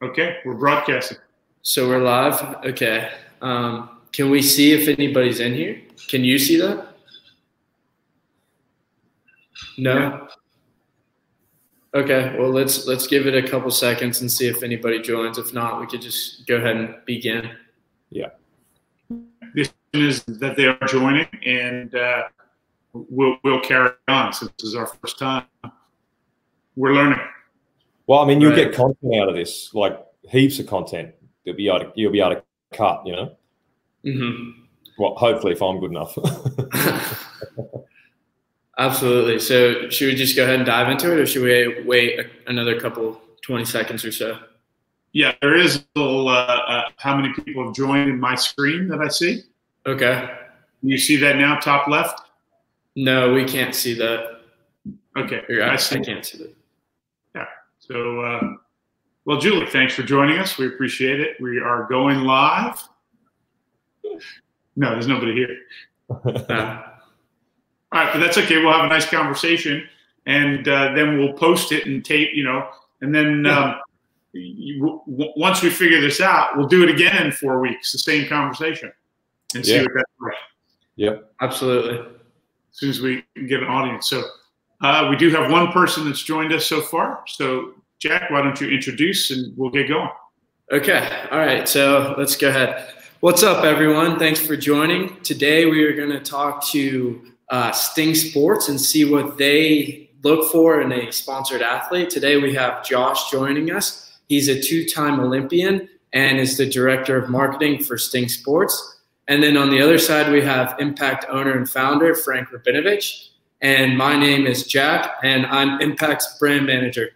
Okay, we're broadcasting. So we're live? Okay. Can we see if anybody's in here? Can you see that? No? Yeah. Okay, well, let's give it a couple seconds and see if anybody joins. If not, we could just go ahead and begin. Yeah. This is that they are joining, and we'll carry on since this is our first time. We're learning. Well, I mean, you'll get content out of this, like heaps of content. You'll be able to cut, you know. Mm-hmm. Well, hopefully, if I'm good enough. Absolutely. So should we just go ahead and dive into it, or should we wait another 20 seconds or so? Yeah, there is a little how many people have joined in my screen that I see. Okay. You see that now, top left? No, we can't see that. Okay. I can't see that. Yeah. So, well, Julie, thanks for joining us. We appreciate it. We are going live. No, there's nobody here. All right, but that's okay. We'll have a nice conversation, and then we'll post it and tape, you know, and then once we figure this out, we'll do it again in 4 weeks, the same conversation, and see what that's like. Yep, absolutely. As soon as we get an audience. So we do have one person that's joined us so far. So Jack, why don't you introduce and we'll get going. Okay. All right. So let's go ahead. What's up, everyone? Thanks for joining. Today we are going to talk to Sting Sports and see what they look for in a sponsored athlete. Today we have Josh joining us. He's a two-time Olympian and is the director of marketing for Sting Sports. And then on the other side, we have Impact owner and founder, Frank Rabinovich. And my name is Jack, and I'm Impact's brand manager.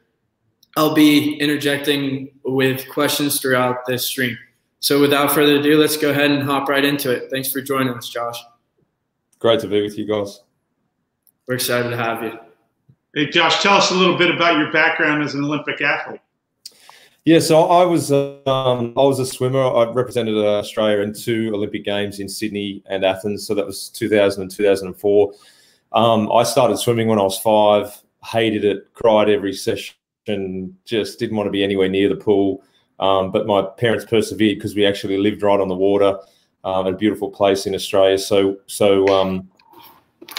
I'll be interjecting with questions throughout this stream. So without further ado, let's go ahead and hop right into it. Thanks for joining us, Josh. Great to be with you guys. We're excited to have you. Hey, Josh, tell us a little bit about your background as an Olympic athlete. Yeah, so I was a swimmer. I represented Australia in 2 Olympic Games in Sydney and Athens. So that was 2000 and 2004. I started swimming when I was 5, hated it, cried every session, just didn't want to be anywhere near the pool. But my parents persevered because we actually lived right on the water, a beautiful place in Australia.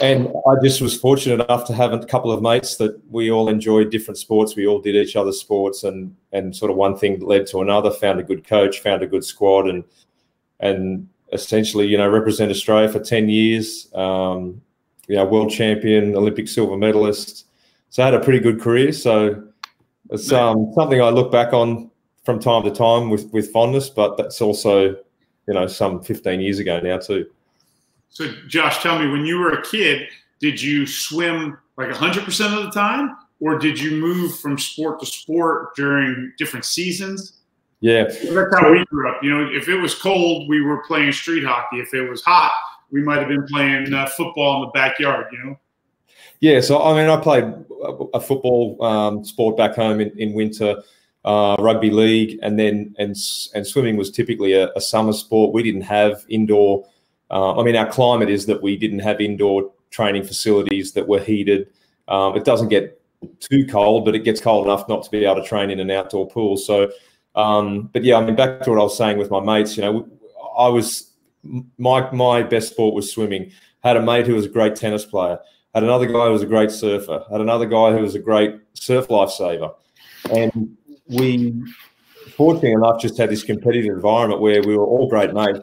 And I just was fortunate enough to have a couple of mates that we all enjoyed different sports. We all did each other's sports, and sort of one thing led to another. Found a good coach, found a good squad, and essentially, you know, represent Australia for 10 years. You know, world champion, Olympic silver medalist. So I had a pretty good career. So it's something I look back on from time to time with fondness, but that's also, you know, some 15 years ago now too. So Josh, tell me, when you were a kid, did you swim like 100% of the time, or did you move from sport to sport during different seasons? Yeah. That's how we grew up. You know, if it was cold, we were playing street hockey. If it was hot, we might have been playing football in the backyard, you know? Yeah, so I mean, I played a football sport back home in winter, rugby league, and swimming was typically a summer sport. We didn't have indoor. I mean, our climate is that we didn't have indoor training facilities that were heated. It doesn't get too cold, but it gets cold enough not to be able to train in an outdoor pool. So, but yeah, I mean, back to what I was saying with my mates, you know, my best sport was swimming. Had a mate who was a great tennis player. Had another guy who was a great surfer. Had another guy who was a great surf lifesaver. And we, fortunately enough, just had this competitive environment where we were all great mates,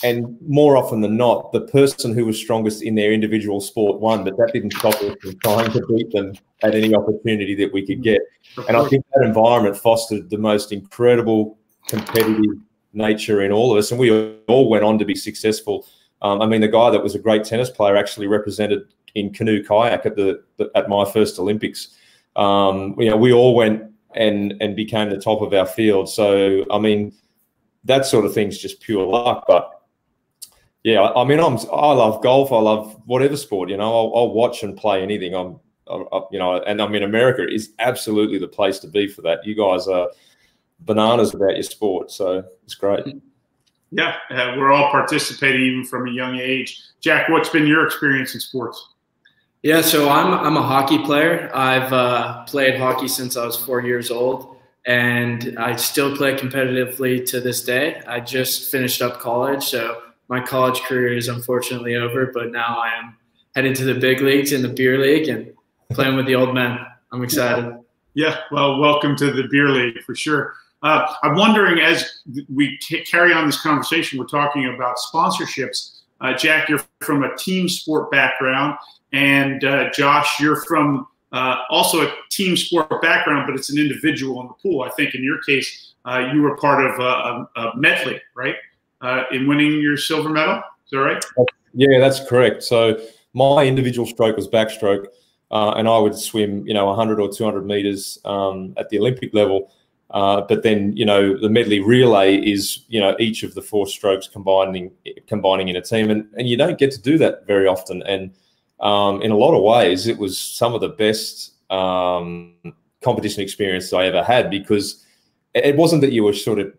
and more often than not, the person who was strongest in their individual sport won, but that didn't stop us from trying to beat them at any opportunity that we could get. And I think that environment fostered the most incredible competitive nature in all of us, and we all went on to be successful. I mean, the guy that was a great tennis player actually represented in canoe kayak at my first Olympics. You know, we all went and became the top of our field. So, I mean, that sort of thing's just pure luck. But yeah, I mean, I love golf. I love whatever sport. You know, I'll watch and play anything. You know, and I mean, America is absolutely the place to be for that. You guys are bananas about your sport, so it's great. Yeah, we're all participating even from a young age. Jack, what's been your experience in sports? Yeah, so I'm a hockey player. I've played hockey since I was 4 years old, and I still play competitively to this day. I just finished up college, so my college career is unfortunately over, but now I am heading to the big leagues in the beer league and playing with the old men. I'm excited. Yeah, well, welcome to the beer league for sure. I'm wondering, as we carry on this conversation, we're talking about sponsorships. Jack, you're from a team sport background, and Josh, you're from also a team sport background, but it's an individual in the pool. I think in your case, you were part of a medley, right, in winning your silver medal. Is that right? Yeah, that's correct. So my individual stroke was backstroke, and I would swim, 100 or 200 meters at the Olympic level. But then, the medley relay is, each of the 4 strokes combining in a team. And you don't get to do that very often. And in a lot of ways, it was some of the best competition experience I ever had, because it wasn't that you were sort of,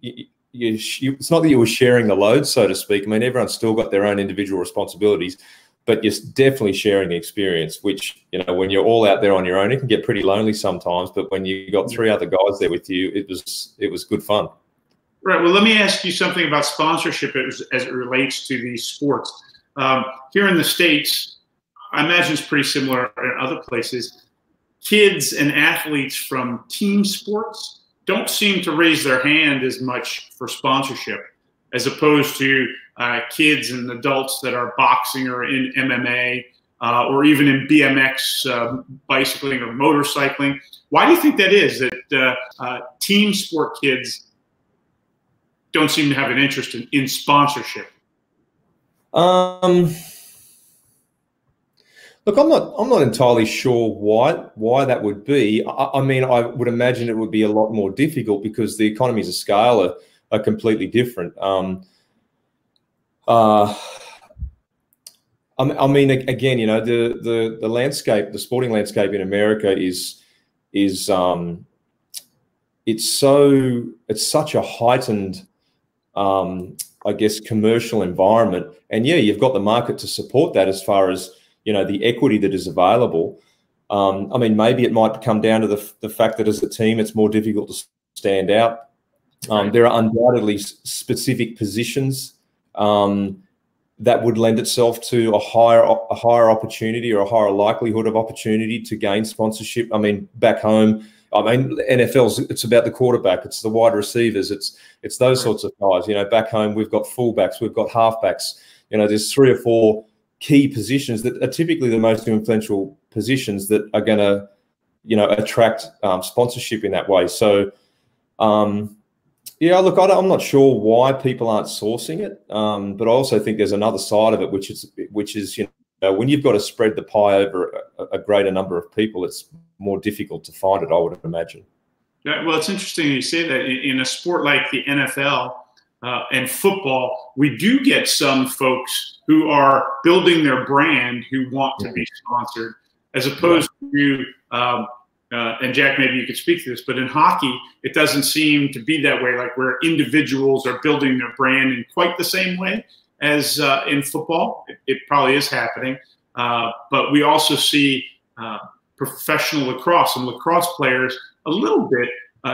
it's not that you were sharing the load, so to speak. I mean, everyone's still got their own individual responsibilities, but you're definitely sharing the experience, which, when you're all out there on your own, it can get pretty lonely sometimes. But when you got 3 other guys there with you, it was good fun. Right. Well, let me ask you something about sponsorship as it relates to these sports. Here in the States, I imagine it's pretty similar in other places. Kids and athletes from team sports don't seem to raise their hand as much for sponsorship, as opposed to kids and adults that are boxing or in MMA or even in BMX, bicycling or motorcycling. Why do you think that is, that team sport kids don't seem to have an interest in sponsorship? Look, I'm not entirely sure why that would be. I mean, I would imagine it would be a lot more difficult because the economies of scale are completely different. I mean, again, the landscape, the sporting landscape in America is it's such a heightened, I guess, commercial environment. And yeah, you've got the market to support that as far as, the equity that is available. I mean, maybe it might come down to the fact that as a team, it's more difficult to stand out. There are undoubtedly specific positions that would lend itself to a higher opportunity or a higher likelihood of opportunity to gain sponsorship. I mean, back home, NFL's, it's about the quarterback, it's the wide receivers, it's those sorts of guys. Back home, we've got fullbacks, we've got halfbacks. There's 3 or 4 key positions that are typically the most influential positions that are going to, attract sponsorship in that way. So, yeah, look, I'm not sure why people aren't sourcing it, but I also think there's another side of it, which is when you've got to spread the pie over a greater number of people, it's more difficult to find it, I would imagine. Yeah, well, it's interesting you say that. In a sport like the NFL and football, we do get some folks who are building their brand who want to be sponsored, as opposed to and Jack, maybe you could speak to this, but in hockey, it doesn't seem to be that way, like where individuals are building their brand in quite the same way as in football. It probably is happening. But we also see professional lacrosse and lacrosse players a little bit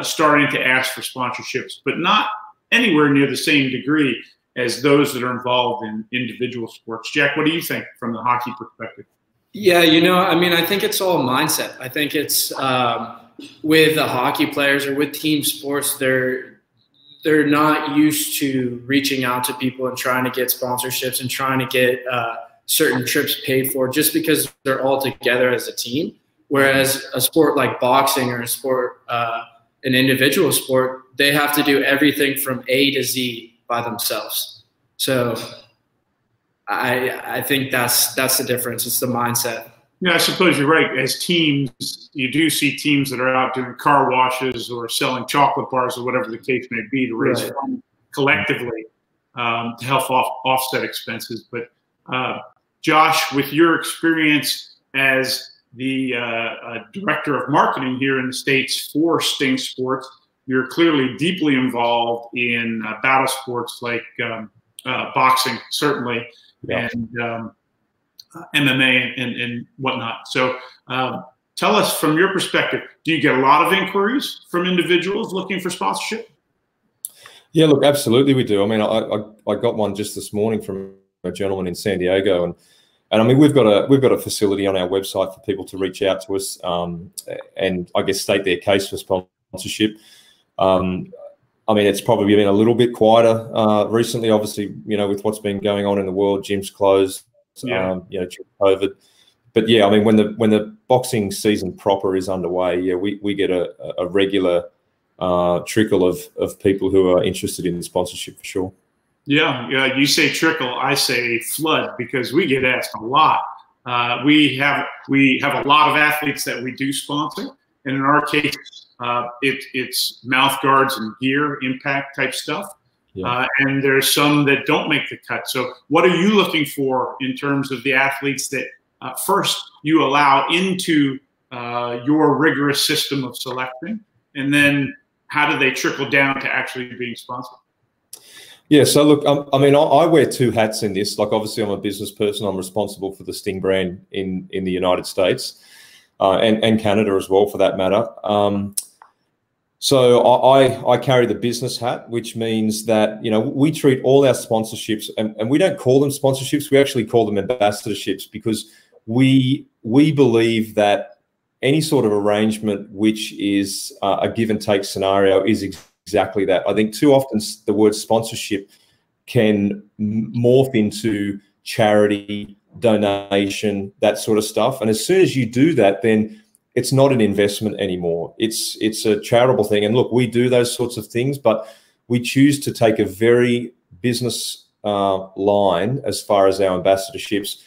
starting to ask for sponsorships, but not anywhere near the same degree as those that are involved in individual sports. Jack, what do you think from the hockey perspective? Yeah, I think it's all mindset. I think it's with the hockey players or with team sports, they're not used to reaching out to people and trying to get sponsorships and trying to get certain trips paid for just because they're all together as a team. Whereas a sport like boxing or a sport, an individual sport, they have to do everything from A to Z by themselves. So I think that's the difference. It's the mindset. Yeah, I suppose you're right. As teams, you do see teams that are out doing car washes or selling chocolate bars or whatever the case may be to raise funds collectively to help offset expenses. But Josh, with your experience as the director of marketing here in the States for Sting Sports, you're clearly deeply involved in battle sports like boxing, certainly. Yeah. And MMA and whatnot. So tell us from your perspective, do you get a lot of inquiries from individuals looking for sponsorship? Yeah, look, absolutely we do. I mean, I got one just this morning from a gentleman in San Diego, and I mean, we've got a facility on our website for people to reach out to us and I guess state their case for sponsorship. I mean, it's probably been a little bit quieter recently, obviously, you know, with what's been going on in the world, gyms closed, Yeah. you know, COVID. But yeah, I mean, when the boxing season proper is underway, yeah, we get a regular trickle of people who are interested in sponsorship for sure. Yeah, yeah. You say trickle, I say flood, because we get asked a lot. We have a lot of athletes that we do sponsor, and in our case, it's mouth guards and gear, impact type stuff. Yeah. And there's some that don't make the cut. So, what are you looking for in terms of the athletes that first you allow into your rigorous system of selecting, and then how do they trickle down to actually being sponsored? Yeah, so look, I mean, I wear two hats in this. Like, obviously, I'm a business person. I'm responsible for the Sting brand in the United States and Canada as well, for that matter. So I carry the business hat, which means that, you know, we treat all our sponsorships, and we don't call them sponsorships. We actually call them ambassadorships, because we believe that any sort of arrangement which is a give and take scenario is exactly that. I think too often the word sponsorship can morph into charity, donation, that sort of stuff. And as soon as you do that, then it's not an investment anymore. It's a charitable thing. And look, we do those sorts of things, but we choose to take a very business line as far as our ambassadorships.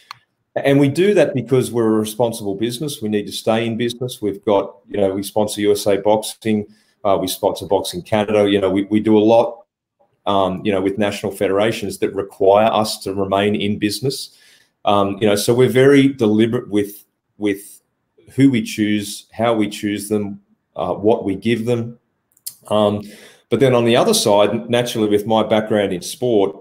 And we do that because we're a responsible business. We need to stay in business. We've got, you know, we sponsor USA Boxing. We sponsor Boxing Canada. You know, we do a lot, you know, with national federations that require us to remain in business. You know, so we're very deliberate with who we choose, how we choose them, what we give them. But then on the other side, naturally, with my background in sport,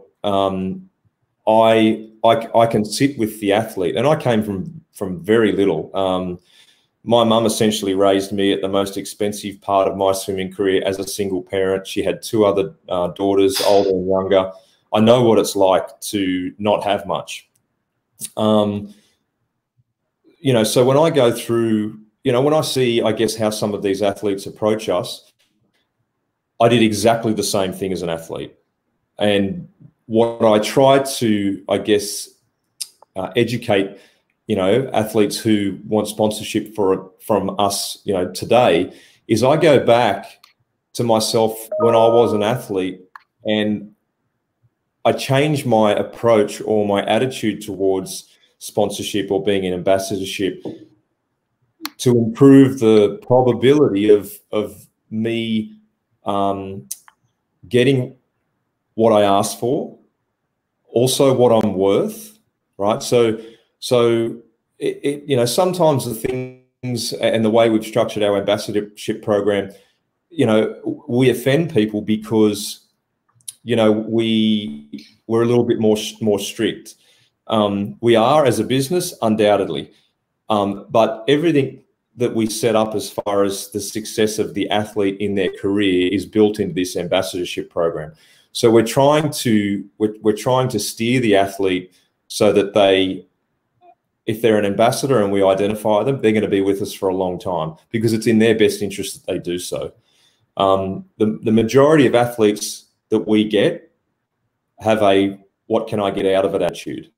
I can sit with the athlete, and I came from very little. My mum essentially raised me at the most expensive part of my swimming career as a single parent. She had two other daughters, older and younger. I know what it's like to not have much. You know, so when I go through, you know, when I see, I guess, how some of these athletes approach us, I did exactly the same thing as an athlete. And what I try to, I guess, educate, you know, athletes who want sponsorship from us, you know, today, is I go back to myself when I was an athlete, and I change my approach or my attitude towards sponsorship or being an ambassadorship to improve the probability of me getting what I asked for, also what I'm worth, right? So you know, sometimes the things and the way we've structured our ambassadorship program, you know, we offend people because, you know, we're a little bit more strict. We are, as a business, undoubtedly, but everything that we set up as far as the success of the athlete in their career is built into this ambassadorship program. So we're trying to steer the athlete so that they, if they're an ambassador and we identify them, they're going to be with us for a long time, because it's in their best interest that they do so. The majority of athletes that we get have a "what can I get out of it" attitude,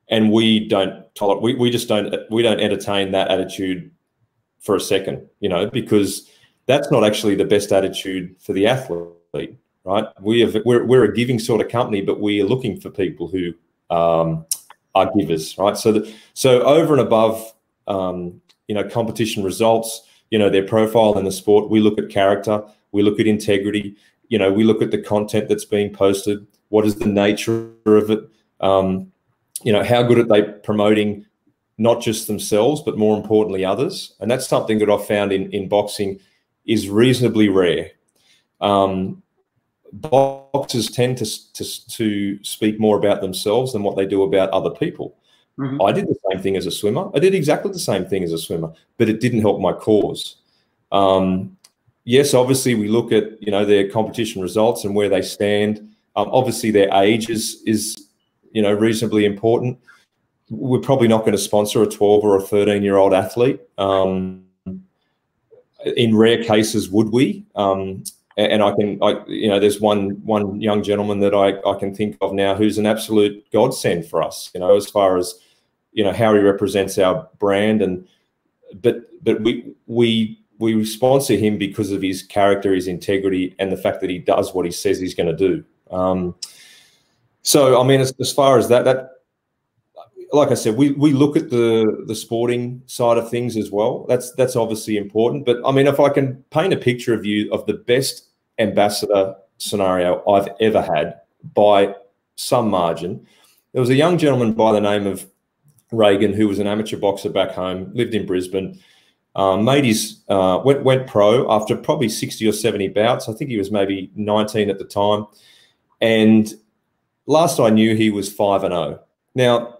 and we don't tolerate. We just don't entertain that attitude for a second, you know, because that's not actually the best attitude for the athlete, right? We're a giving sort of company, but we are looking for people who are givers, right? So over and above, you know, competition results, you know, their profile in the sport, we look at character, we look at integrity, you know, we look at the content that's being posted, what is the nature of it, you know, how good are they promoting not just themselves, but more importantly, others. And that's something that I've found in boxing is reasonably rare. Boxers tend to speak more about themselves than what they do about other people. Mm-hmm. I did the same thing as a swimmer. I did exactly the same thing as a swimmer, but it didn't help my cause. Yes, obviously we look at, you know, their competition results and where they stand. Obviously their age is, you know, reasonably important. We're probably not going to sponsor a 12 or a 13-year-old athlete. In rare cases, would we? And you know, there's one young gentleman that I can think of now who's an absolute godsend for us, you know, as far as, you know, how he represents our brand. But we sponsor him because of his character, his integrity, and the fact that he does what he says he's going to do. So, I mean, as far as that, like I said, we look at the sporting side of things as well. That's obviously important. But I mean, if I can paint a picture of you of the best ambassador scenario I've ever had by some margin, there was a young gentleman by the name of Reagan who was an amateur boxer back home, lived in Brisbane, made his went pro after probably 60 or 70 bouts. I think he was maybe 19 at the time, and last I knew he was 5-0. Now,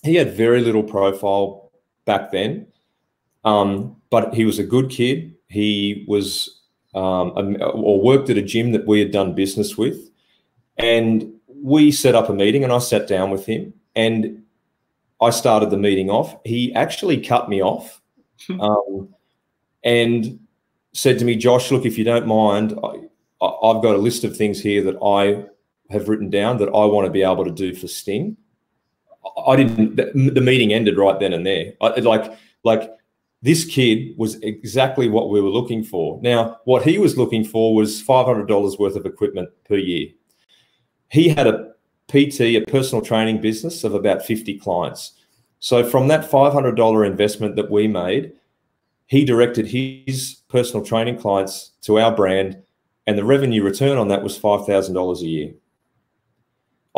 he had very little profile back then, but he was a good kid. He was or worked at a gym that we had done business with, and we set up a meeting, and I sat down with him, and I started the meeting off. He actually cut me off and said to me, "Josh, look, if you don't mind, I've got a list of things here that I have written down that I want to be able to do for Sting." I didn't. The meeting ended right then and there. Like this kid was exactly what we were looking for. Now, what he was looking for was $500 worth of equipment per year. He had a PT, a personal training business of about 50 clients. So from that $500 investment that we made, he directed his personal training clients to our brand, and the revenue return on that was $5,000 a year.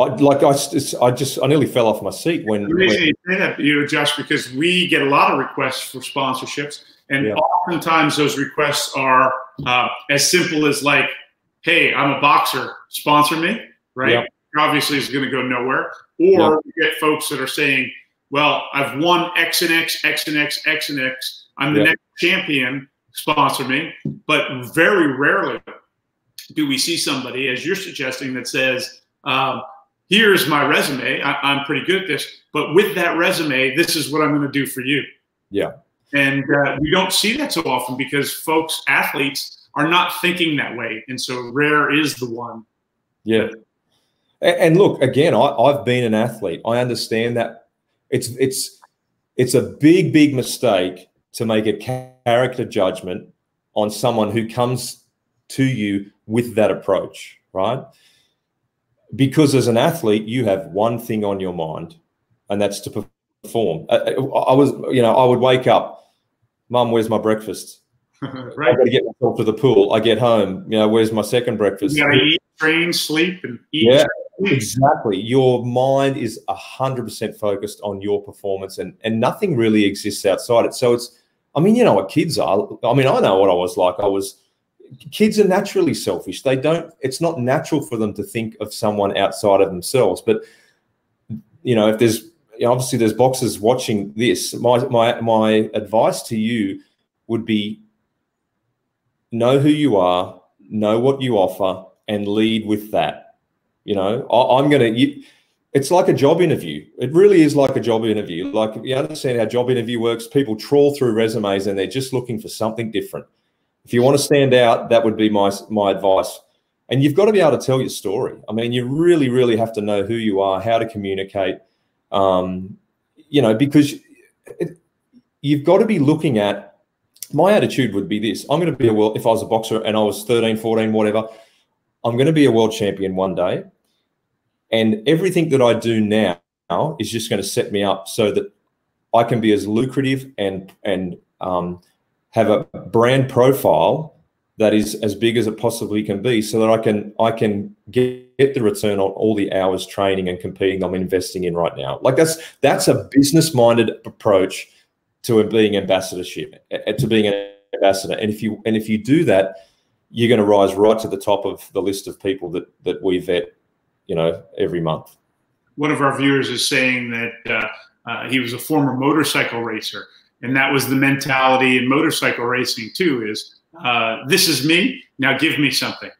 I nearly fell off my seat when. The reason you say that, you know, Josh, because we get a lot of requests for sponsorships, and oftentimes those requests are as simple as like, "Hey, I'm a boxer, sponsor me," right? Yep. Obviously, it's going to go nowhere. Or you get folks that are saying, "Well, I've won X and X, X and X, X and X. I'm the next champion. Sponsor me." But very rarely do we see somebody, as you're suggesting, that says, "Here's my resume. I'm pretty good at this, but with that resume, this is what I'm going to do for you." Yeah. And we don't see that so often because folks, athletes, are not thinking that way. And so rare is the one. Yeah. And look, again, I've been an athlete. I understand that it's a big mistake to make a character judgment on someone who comes to you with that approach, right? Because as an athlete, you have one thing on your mind, and that's to perform. I would wake up, "Mum, where's my breakfast?" Right. I've got to get myself to the pool. I get home, you know, "Where's my second breakfast?" You got to eat, train, sleep, and eat. Yeah, exactly. Your mind is 100% focused on your performance, and nothing really exists outside it. So it's, I mean, you know what kids are. I mean, I know what I was like. Kids are naturally selfish. It's not natural for them to think of someone outside of themselves. But, you know, if there's, you know, obviously there's boxers watching this, my advice to you would be, know who you are, know what you offer, and lead with that. You know, it's like a job interview. It really is like a job interview. Like, you understand how job interview works. People trawl through resumes and they're just looking for something different. If you want to stand out, that would be my advice. And you've got to be able to tell your story. I mean, you really have to know who you are, how to communicate, you know, because you've got to be looking at, my attitude would be this: I'm going to be if I was a boxer and I was 13, 14, whatever, I'm going to be a world champion one day. And everything that I do now is just going to set me up so that I can be as lucrative and have a brand profile that is as big as it possibly can be, so that I can get the return on all the hours training and competing I'm investing in right now. Like that's a business-minded approach to being ambassadorship, to being an ambassador. And if you do that, you're going to rise right to the top of the list of people that we vet, you know, every month. One of our viewers is saying that he was a former motorcycle racer. And that was the mentality in motorcycle racing too, is this is me, now give me something.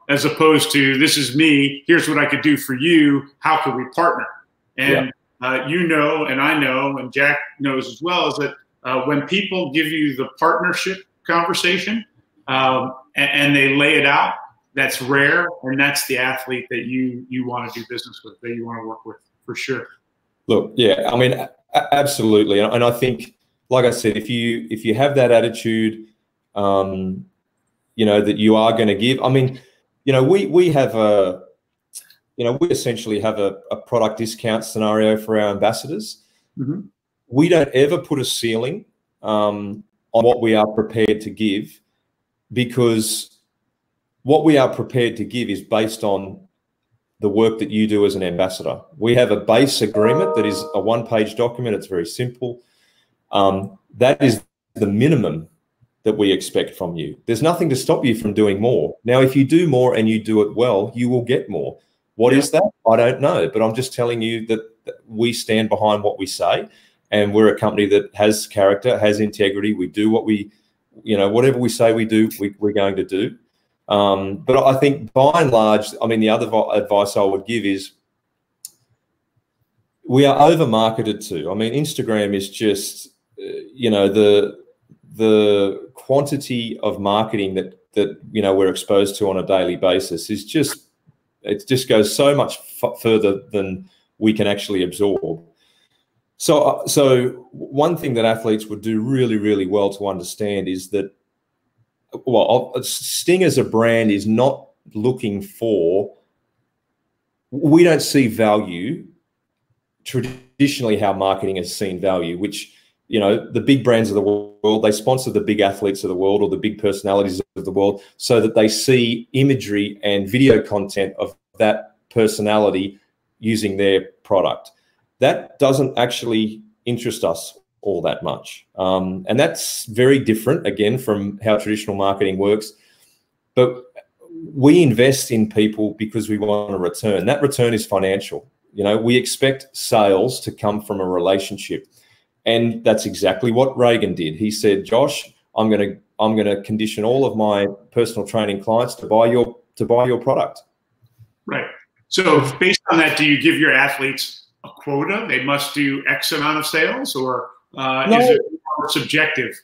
As opposed to this is me, here's what I could do for you, how could we partner? And you know, and I know, and Jack knows as well, is that when people give you the partnership conversation and they lay it out, that's rare, and that's the athlete that you want to do business with, that you want to work with, for sure. Look, yeah, I mean, absolutely, and I think, like I said, if you have that attitude, you know, that you are going to give. I mean, you know, we have a, you know, we essentially have a product discount scenario for our ambassadors. Mm-hmm. We don't ever put a ceiling on what we are prepared to give, because what we are prepared to give is based on the work that you do as an ambassador. We have a base agreement that is a one-page document. It's very simple. That is the minimum that we expect from you. There's nothing to stop you from doing more. Now, if you do more and you do it well, you will get more. What is that? I don't know, but I'm just telling you that we stand behind what we say, and we're a company that has character, has integrity. We do what we, you know, whatever we say we do, we're going to do. But I think by and large, I mean, the other advice I would give is we are over-marketed too. I mean, Instagram is just, you know, the quantity of marketing that you know, we're exposed to on a daily basis is just, it just goes so much further than we can actually absorb. So one thing that athletes would do really, really well to understand is that, well, Sting as a brand is not looking for, we don't see value traditionally how marketing has seen value, which, you know, the big brands of the world, they sponsor the big athletes of the world or the big personalities of the world so that they see imagery and video content of that personality using their product. That doesn't actually interest us all that much. And that's very different, again, from how traditional marketing works. But we invest in people because we want a return. That return is financial. You know, we expect sales to come from a relationship. And that's exactly what Reagan did. He said, Josh, I'm going to condition all of my personal training clients to buy your product. Right. So based on that, do you give your athletes a quota? They must do X amount of sales, or is it more subjective?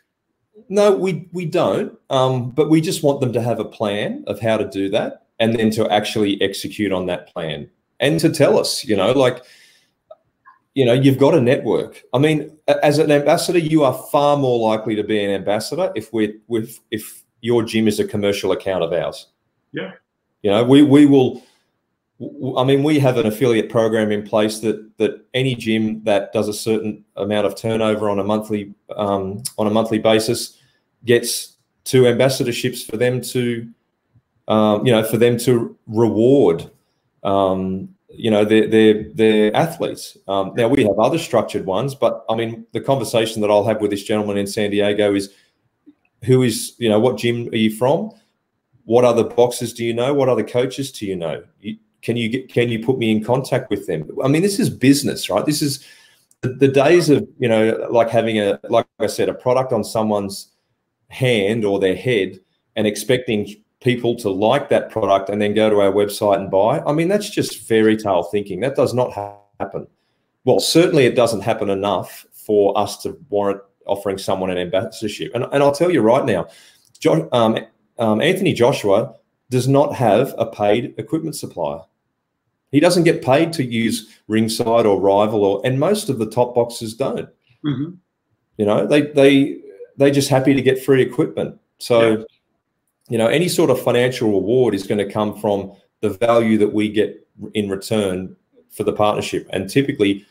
No, we don't. But we just want them to have a plan of how to do that, and then to actually execute on that plan, and to tell us, you know, like, you know, you've got a network. I mean, as an ambassador, you are far more likely to be an ambassador if your gym is a commercial account of ours. Yeah. You know, we will. I mean, we have an affiliate program in place that any gym that does a certain amount of turnover on a monthly basis gets 2 ambassadorships for them to, you know, for them to reward, you know, their athletes. Now we have other structured ones, but I mean, the conversation that I'll have with this gentleman in San Diego is, who is, you know, what gym are you from? What other boxers do you know? What other coaches do you know? Can you put me in contact with them? I mean, this is business, right? This is the days of, you know, like having like I said, a product on someone's hand or their head and expecting people to like that product and then go to our website and buy. I mean, that's just fairy tale thinking. That does not happen. Well, certainly it doesn't happen enough for us to warrant offering someone an ambassadorship. And I'll tell you right now, Anthony Joshua does not have a paid equipment supplier. He doesn't get paid to use Ringside or Rival, and most of the top boxers don't. Mm-hmm. You know, they're just happy to get free equipment. So, you know, any sort of financial reward is going to come from the value that we get in return for the partnership. And typically,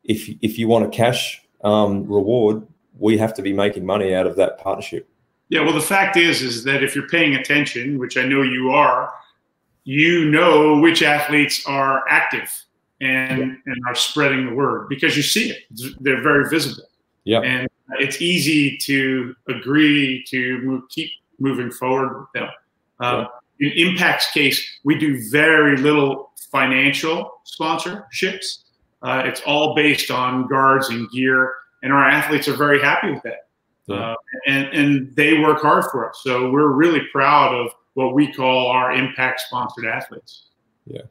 if you want a cash reward, we have to be making money out of that partnership. Yeah, well, the fact is that if you're paying attention, which I know you are, you know which athletes are active and are spreading the word, because you see it. They're very visible. Yeah. And it's easy to agree to keep moving forward with them. In Impact's case, we do very little financial sponsorships. It's all based on guards and gear, and our athletes are very happy with that. Yeah. And they work hard for us. So we're really proud of what we call our impact sponsored athletes. Yeah.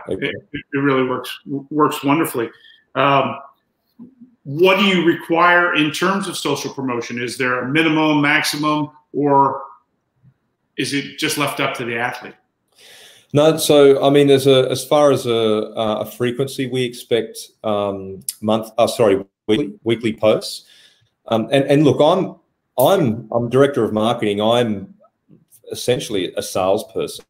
It really works wonderfully. What do you require in terms of social promotion? Is there a minimum, maximum, or is it just left up to the athlete? No, so I mean, as far as a frequency, we expect weekly posts. And look, I'm director of marketing. I'm essentially a salesperson.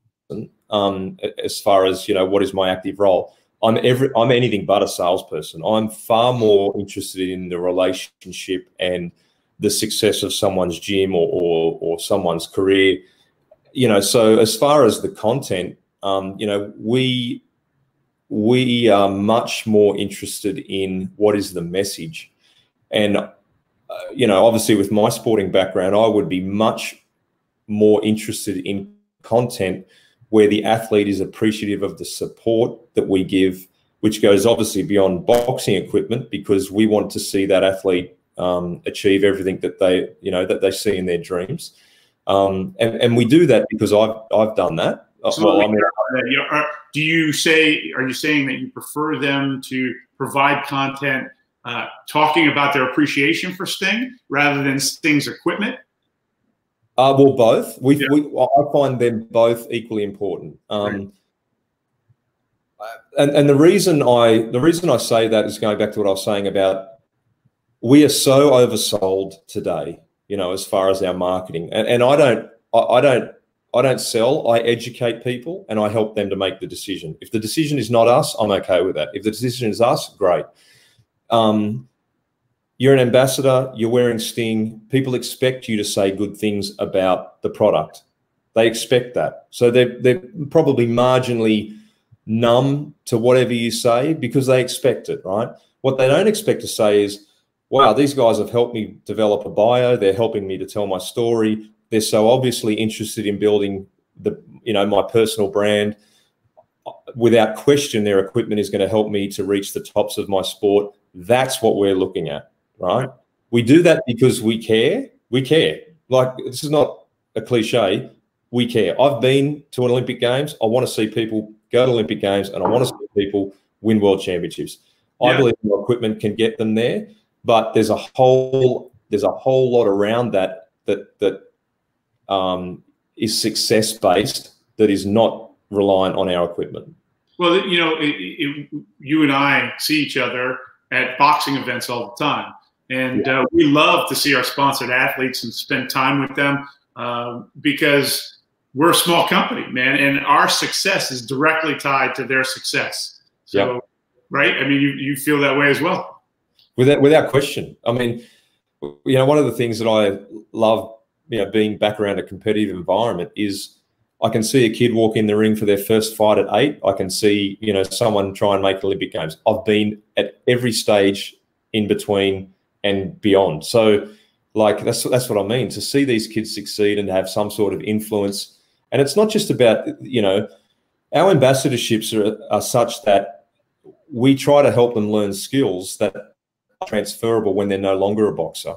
As far as, you know, what is my active role? I'm anything but a salesperson. I'm far more interested in the relationship and the success of someone's gym or someone's career. You know, so as far as the content, you know, we are much more interested in what is the message. And, you know, obviously with my sporting background, I would be much more interested in content where the athlete is appreciative of the support that we give, which goes obviously beyond boxing equipment, because we want to see that athlete achieve everything that they, you know, that they see in their dreams. And we do that because I've done that. So are you saying that you prefer them to provide content talking about their appreciation for Sting rather than Sting's equipment? Well, both. I find them both equally important. Right. And the reason I say that is going back to what I was saying about, we are so oversold today, you know, as far as our marketing. And I don't sell. I educate people and I help them to make the decision. If the decision is not us, I'm okay with that. If the decision is us, great. You're an ambassador, you're wearing Sting. People expect you to say good things about the product. They expect that. So they're probably marginally numb to whatever you say because they expect it, right? What they don't expect to say is, wow, these guys have helped me develop a bio. They're helping me to tell my story. They're so obviously interested in building my personal brand. Without question, their equipment is going to help me to reach the tops of my sport. That's what we're looking at, right? We do that because we care. We care. Like, this is not a cliche. We care. I've been to an Olympic Games. I want to see people go to Olympic Games, and I want to see people win world championships. Yeah. I believe your equipment can get them there, but there's a whole lot around that is success based, that is not reliant on our equipment. Well, you know, you and I see each other at boxing events all the time, and we love to see our sponsored athletes and spend time with them because we're a small company, man, and our success is directly tied to their success. So, right? I mean, you feel that way as well. Without question. I mean, you know, one of the things that I love, you know, being back around a competitive environment is I can see a kid walk in the ring for their first fight at 8. I can see, you know, someone try and make Olympic Games. I've been at every stage in between and beyond. So, like, that's what I mean, to see these kids succeed and have some sort of influence. And it's not just about, you know, our ambassadorships are such that we try to help them learn skills that are transferable when they're no longer a boxer.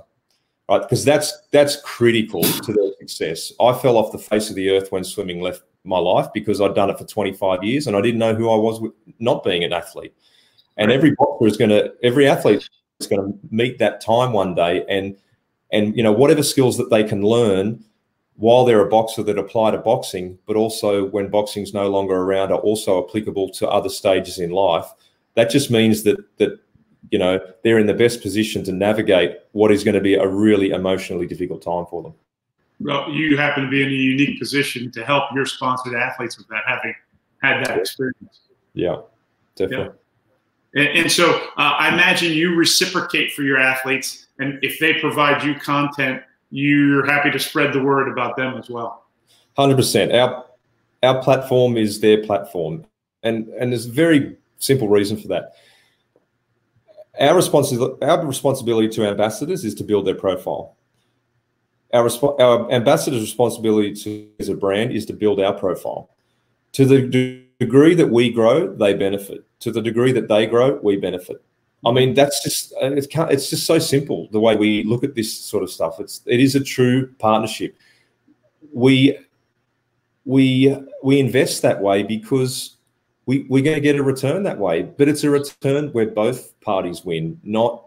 Right, because that's critical to their success. I fell off the face of the earth when swimming left my life because I'd done it for 25 years and I didn't know who I was with not being an athlete. And every athlete is going to meet that time one day, and you know, whatever skills that they can learn while they're a boxer that apply to boxing, but also when boxing's no longer around, are also applicable to other stages in life. That just means that you know, they're in the best position to navigate what is going to be a really emotionally difficult time for them. Well, you happen to be in a unique position to help your sponsored athletes with that, having had that experience. Yeah, definitely. Yeah. And so I imagine you reciprocate for your athletes, and if they provide you content, you're happy to spread the word about them as well. 100%. Our platform is their platform, and there's a very simple reason for that. Our responsibility to ambassadors is to build their profile. Our ambassadors' responsibility as a brand is to build our profile. To the degree that we grow, they benefit. To the degree that they grow, we benefit. I mean, that's just it's just so simple the way we look at this sort of stuff. It is a true partnership. We invest that way because we're going to get a return that way, but it's a return where both parties win, not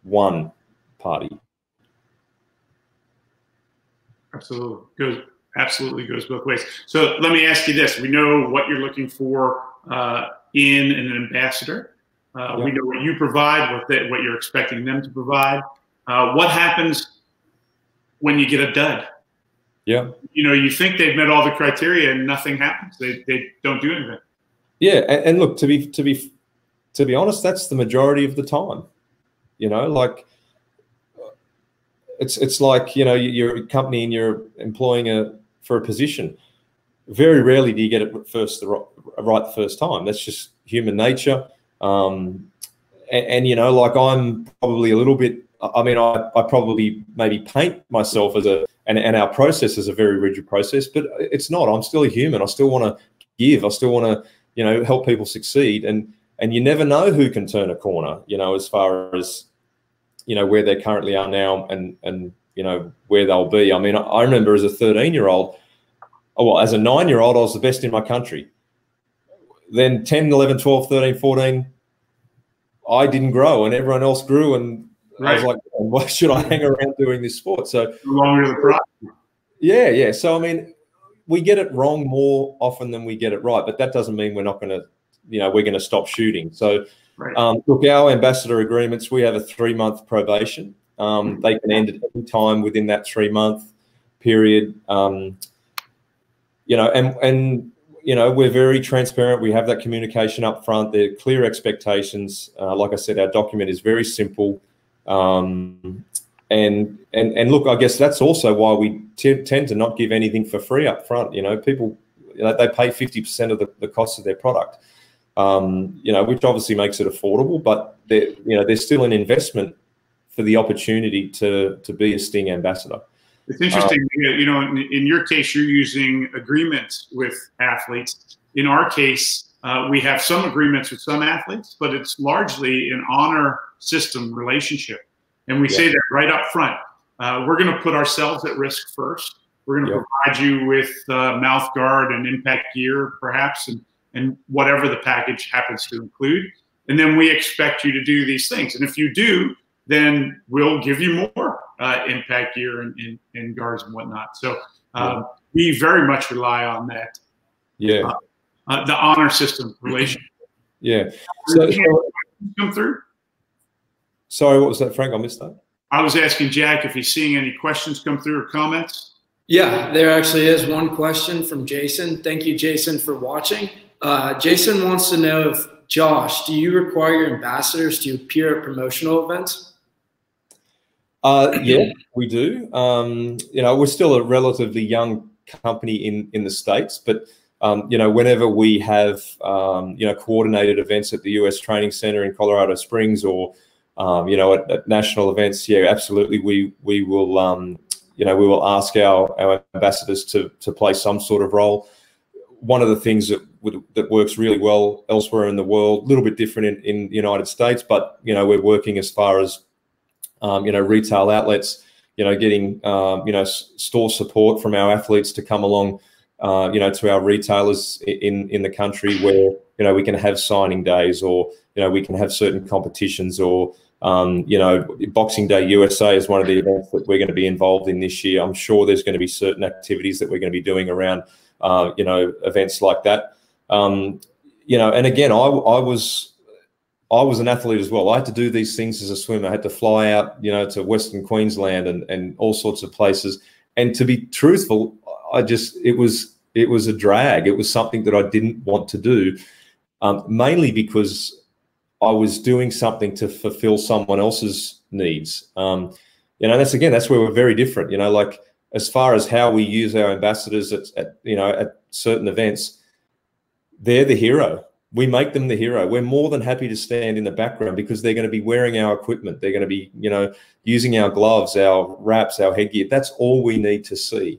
one party. Absolutely goes both ways. So let me ask you this: we know what you're looking for in an ambassador. We know what you provide, what you're expecting them to provide. What happens when you get a dud? Yeah. You know, you think they've met all the criteria and nothing happens. They don't do anything. Yeah, and look, to be honest, that's the majority of the time. You know, like it's like, you know, you're a company and you're employing for a position. Very rarely do you get it right the first time. That's just human nature. And you know, like I'm probably a little bit, I mean, I probably maybe paint myself as and our process is a very rigid process, but it's not. I'm still a human. I still want to give. I still want to, you know, help people succeed. And you never know who can turn a corner, you know, as far as, you know, where they currently are now and you know, where they'll be. I mean, I remember as a 13-year-old, well, as a 9-year-old, I was the best in my country. Then 10, 11, 12, 13, 14, I didn't grow and everyone else grew. And I was like, why should I hang around doing this sport? So longer the prize. Yeah. So, I mean, we get it wrong more often than we get it right, but that doesn't mean we're not going to, you know, we're going to stop shooting. So, look, our ambassador agreements, we have a 3-month probation. They can end at any time within that 3-month period. You know, and you know, we're very transparent. We have that communication up front. There are clear expectations. Like I said, our document is very simple. And look, I guess that's also why we tend to not give anything for free up front. You know, people, you know, they pay 50% of the cost of their product. You know, which obviously makes it affordable, but there's still an investment for the opportunity to be a Sting ambassador. It's interesting, you know, in your case, you're using agreements with athletes. In our case, we have some agreements with some athletes, but it's largely an honor system relationship. And we say that right up front. We're going to put ourselves at risk first. We're going to provide you with Mouthguard and impact gear, perhaps, and whatever the package happens to include. And then we expect you to do these things. And if you do, then we'll give you more impact gear and guards and whatnot. So we very much rely on that. Yeah. The honor system relationship. Yeah. So come through? Sorry, what was that, Frank? I missed that. I was asking Jack if he's seeing any questions come through or comments. Yeah, there actually is one question from Jason. Thank you, Jason, for watching. Jason wants to know if, Josh, do you require your ambassadors to appear at promotional events? Yeah, we do. You know, we're still a relatively young company in the States, but you know, whenever we have you know, coordinated events at the US Training Center in Colorado Springs, or you know, at national events, yeah, absolutely, we will you know, we will ask our ambassadors to play some sort of role. One of the things that works really well elsewhere in the world, a little bit different in the United States, but you know, we're working as far as you know, retail outlets, you know, getting you know, store support from our athletes to come along, you know, to our retailers in the country, where, you know, we can have signing days, or, you know, we can have certain competitions, or you know, Boxing Day USA is one of the events that we're going to be involved in this year. I'm sure there's going to be certain activities that we're going to be doing around you know, events like that. You know, and again, I was an athlete as well. I had to do these things as a swimmer. I had to fly out, you know, to Western Queensland and all sorts of places. And to be truthful, it was a drag. It was something that I didn't want to do, mainly because I was doing something to fulfill someone else's needs. You know, that's where we're very different. You know, like, as far as how we use our ambassadors at you know, at certain events, they're the hero. We make them the hero. We're more than happy to stand in the background because they're going to be wearing our equipment. They're going to be, you know, using our gloves, our wraps, our headgear. That's all we need to see.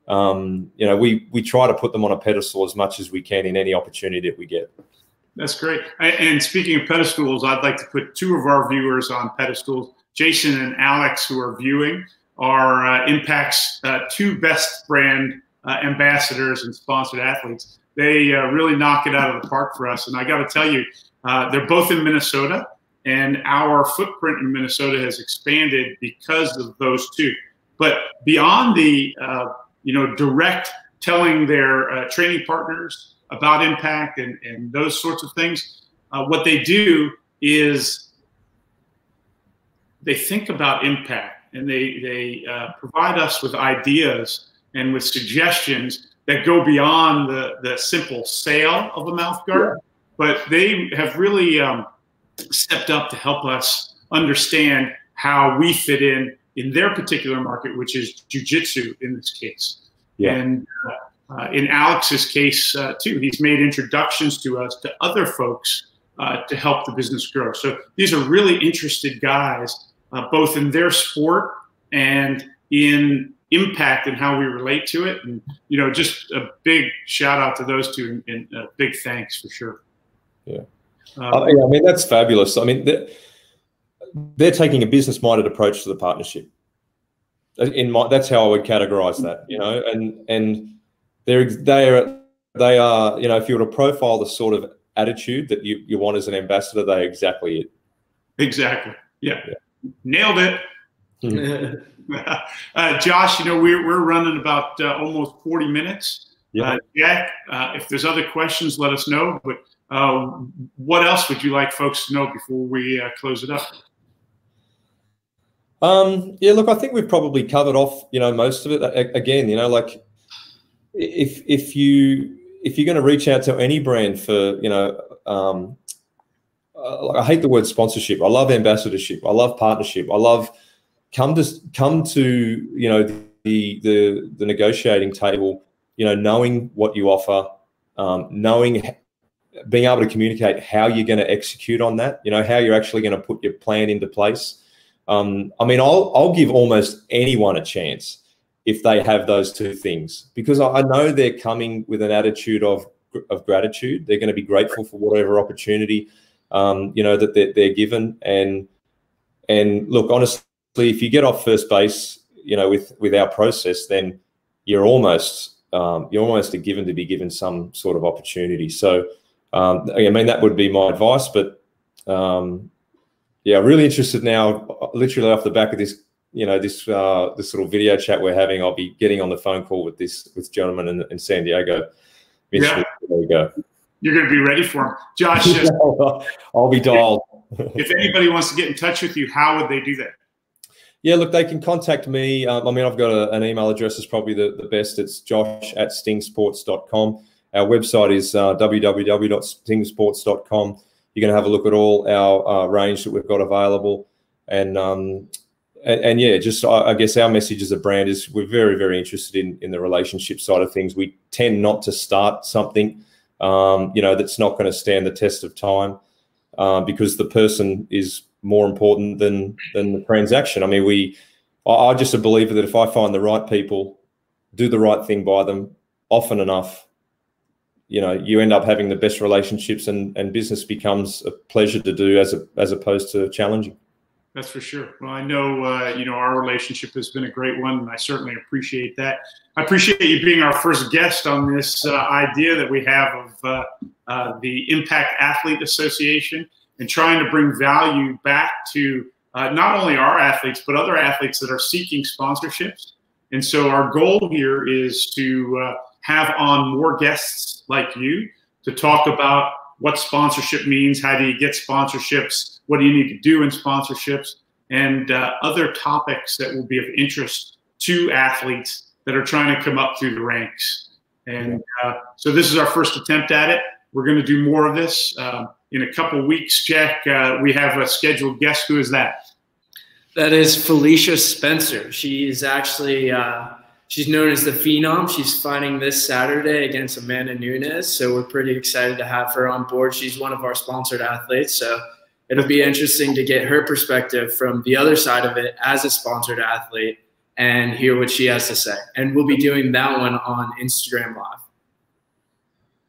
we try to put them on a pedestal as much as we can in any opportunity that we get. That's great. And speaking of pedestals, I'd like to put two of our viewers on pedestals. Jason and Alex, who are viewing, are Impact's two best brand ambassadors and sponsored athletes. They really knock it out of the park for us. And I got to tell you, they're both in Minnesota, and our footprint in Minnesota has expanded because of those two. But beyond the direct telling their training partners about Impact and those sorts of things, what they do is they think about Impact, and they provide us with ideas and with suggestions that go beyond the simple sale of a mouth guard. Yeah. But they have really stepped up to help us understand how we fit in their particular market, which is Jiu-Jitsu in this case. Yeah. And in Alex's case, too, he's made introductions to us to other folks to help the business grow. So these are really interested guys, both in their sport and in Impact and how we relate to it. And, just a big shout out to those two, and big thanks for sure. Yeah. That's fabulous. They're taking a business-minded approach to the partnership. That's how I would categorize that, and they are, if you were to profile the sort of attitude that you want as an ambassador, they're exactly it. Exactly. Yeah. Nailed it. Josh, we're running about almost 40 minutes. Yeah. Jack, if there's other questions, let us know. But what else would you like folks to know before we close it up? Look, I think we've probably covered off, most of it. Again, if you're going to reach out to any brand for, I hate the word sponsorship. I love ambassadorship. I love partnership. I love come to the negotiating table, knowing what you offer, being able to communicate how you're going to execute on that, how you're actually going to put your plan into place. I'll give almost anyone a chance if they have those two things, because I know they're coming with an attitude of gratitude. They're going to be grateful for whatever opportunity, that they're given. And look, honestly, if you get off first base, with our process, then you're almost a given to be given some sort of opportunity. So, that would be my advice. But really interested now, literally off the back of this, this little video chat we're having. I'll be getting on the phone call with gentleman in San Diego. Yeah. There you go. You're going to be ready for him. Josh, I'll be dialed. If anybody wants to get in touch with you, how would they do that? Yeah, look, they can contact me. I've got an email address is probably the best. It's josh@stingsports.com. Our website is www.stingsports.com. You're going to have a look at all our range that we've got available. And I guess our message as a brand is we're very, very interested in the relationship side of things. We tend not to start something, that's not going to stand the test of time, because the person is more important than the transaction. I just a believer that if I find the right people, do the right thing by them often enough, you end up having the best relationships, and business becomes a pleasure to do as opposed to challenging. That's for sure. Well, I know, our relationship has been a great one, and I certainly appreciate that. I appreciate you being our first guest on this idea that we have of the Impact Athlete Association, and trying to bring value back to not only our athletes, but other athletes that are seeking sponsorships. And so our goal here is to have on more guests like you to talk about what sponsorship means, how do you get sponsorships, what do you need to do in sponsorships, and other topics that will be of interest to athletes that are trying to come up through the ranks. And so this is our first attempt at it. We're going to do more of this in a couple of weeks. Jack, we have a scheduled guest. Who is that? That is Felicia Spencer. She's actually she's known as the Phenom. She's fighting this Saturday against Amanda Nunes. So we're pretty excited to have her on board. She's one of our sponsored athletes. So it'll be interesting to get her perspective from the other side of it as a sponsored athlete, and hear what she has to say. And we'll be doing that one on Instagram Live.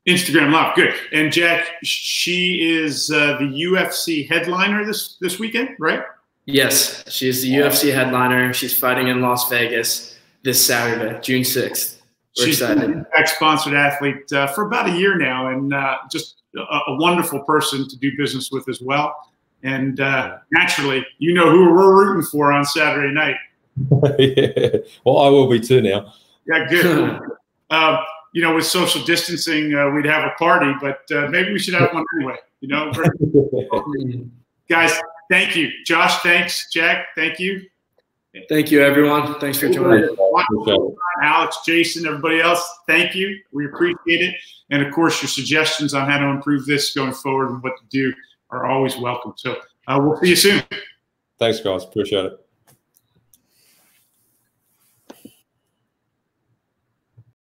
Instagram Live, good. And Jack, she is the UFC headliner this weekend, right? Yes, she's the UFC headliner. She's fighting in Las Vegas this Saturday, June 6th. She's been an Impact-sponsored athlete for about a year now, and just a wonderful person to do business with as well. And naturally, you know who we're rooting for on Saturday night. Yeah. Well, I will be too now. Yeah, good. You know, with social distancing, we'd have a party, but maybe we should have one anyway. You know, guys, thank you. Josh, thanks. Jack, thank you. Thank you, everyone. Thanks for joining. Alex, Jason, everybody else, thank you. We appreciate it. And, of course, your suggestions on how to improve this going forward and what to do are always welcome. So we'll see you soon. Thanks, guys. Appreciate it.